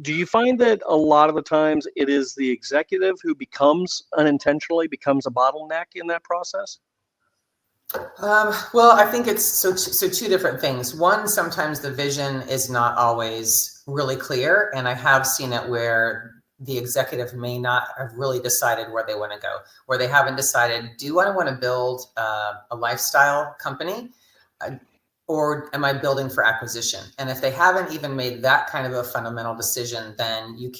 do you find that a lot of the times it is the executive who unintentionally becomes a bottleneck in that process? Well, I think it's so two different things. One, sometimes the vision is not always really clear, and I have seen it where the executive may not have really decided where they want to go, where they haven't decided, do I want to build a lifestyle company, or am I building for acquisition? And if they haven't even made that kind of a fundamental decision, then you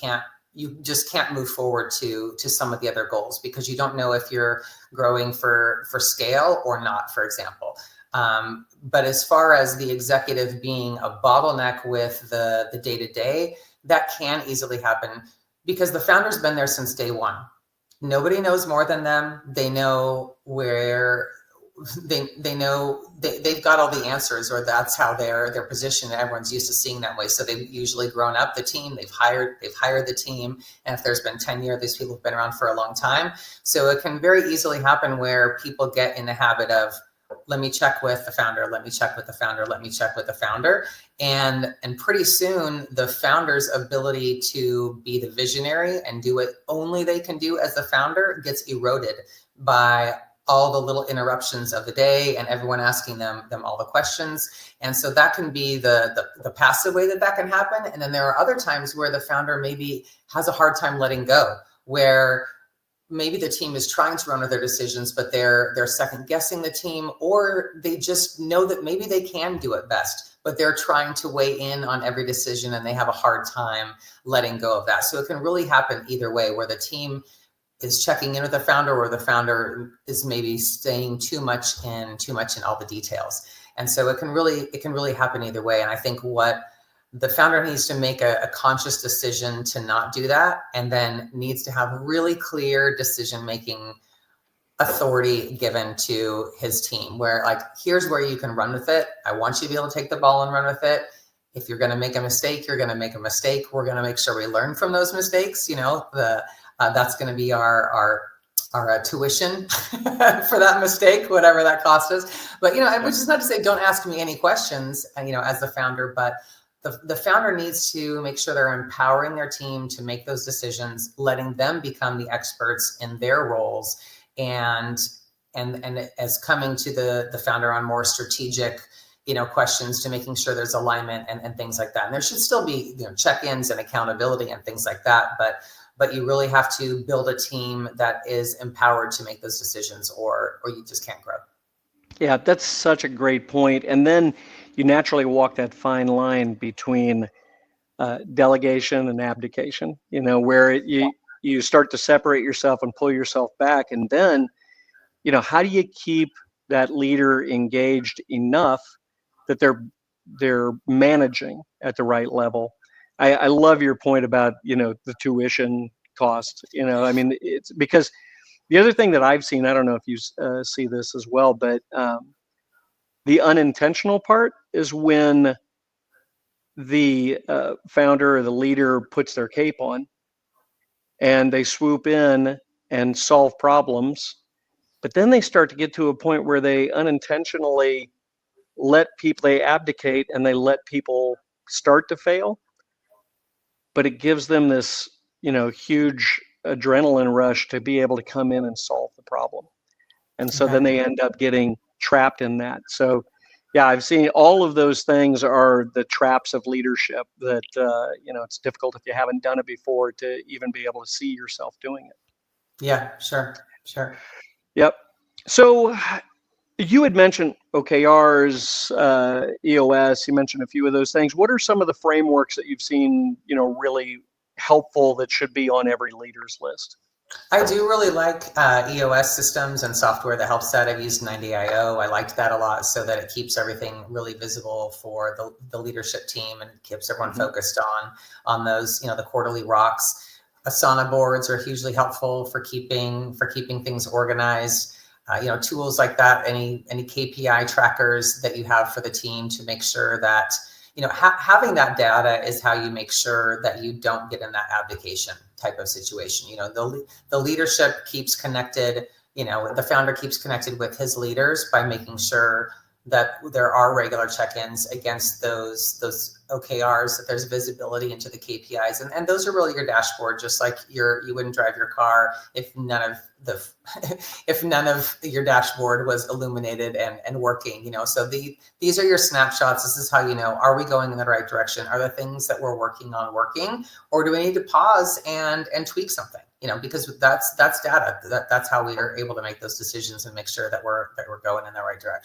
just can't move forward to some of the other goals, because you don't know if you're growing for scale or not, for example. But as far as the executive being a bottleneck with the day-to-day, that can easily happen because the founder's been there since day one. Nobody knows more than them. They know where they know they've got all the answers, or that's how they're positioned. Everyone's used to seeing that way. So they've usually grown up the team, they've hired the team. And if there's been tenure, these people have been around for a long time. So it can very easily happen where people get in the habit of, let me check with the founder, let me check with the founder, let me check with the founder. And pretty soon the founder's ability to be the visionary and do what only they can do as the founder gets eroded by all the little interruptions of the day and everyone asking them all the questions. And so that can be the passive way that can happen. And then there are other times where the founder maybe has a hard time letting go, where maybe the team is trying to run with their decisions, but they're second guessing the team, or they just know that maybe they can do it best, but they're trying to weigh in on every decision and they have a hard time letting go of that. So it can really happen either way, where the team is checking in with the founder, or the founder is maybe staying too much in all the details. And so it can really happen either way. And I think what the founder needs to make a conscious decision to not do that, and then needs to have really clear decision-making authority given to his team, where like, here's where you can run with it. I want you to be able to take the ball and run with it. If you're going to make a mistake, you're going to make a mistake. We're going to make sure we learn from those mistakes. That's going to be our tuition for that mistake, whatever that cost us. But, which is not to say don't ask me any questions, as the founder, but the founder needs to make sure they're empowering their team to make those decisions, letting them become the experts in their roles, and as coming to the founder on more strategic, questions, to making sure there's alignment and things like that. And there should still be, check-ins and accountability and things like that. But you really have to build a team that is empowered to make those decisions, or you just can't grow. Yeah, that's such a great point. And then you naturally walk that fine line between delegation and abdication, where you start to separate yourself and pull yourself back. And then, how do you keep that leader engaged enough that they're managing at the right level? I love your point about, the tuition cost. It's because the other thing that I've seen, I don't know if you see this as well, but the unintentional part is when the founder or the leader puts their cape on and they swoop in and solve problems, but then they start to get to a point where they unintentionally they abdicate and they let people start to fail. But it gives them this, huge adrenaline rush to be able to come in and solve the problem. And so then they end up getting trapped in that. So, yeah, I've seen all of those things are the traps of leadership that, it's difficult if you haven't done it before to even be able to see yourself doing it. Yeah, sure. Yep. So you had mentioned OKRs, EOS, you mentioned a few of those things. What are some of the frameworks that you've seen, really helpful that should be on every leader's list? I do really like EOS systems and software that helps that. I've used 90IO. I liked that a lot, so that it keeps everything really visible for the leadership team and keeps everyone focused on those, the quarterly rocks. Asana boards are hugely helpful for keeping things organized. Tools like that, any KPI trackers that you have for the team to make sure that, having that data is how you make sure that you don't get in that abdication type of situation. The leadership keeps connected, the founder keeps connected with his leaders by making sure that there are regular check-ins against those OKRs, that there's visibility into the KPIs, and those are really your dashboard. Just like you wouldn't drive your car if none of your dashboard was illuminated and working. You know, so these are your snapshots. This is how you know, are we going in the right direction? Are the things that we're working on working, or do we need to pause and tweak something? You know, because that's data. That's how we are able to make those decisions and make sure that we're going in the right direction.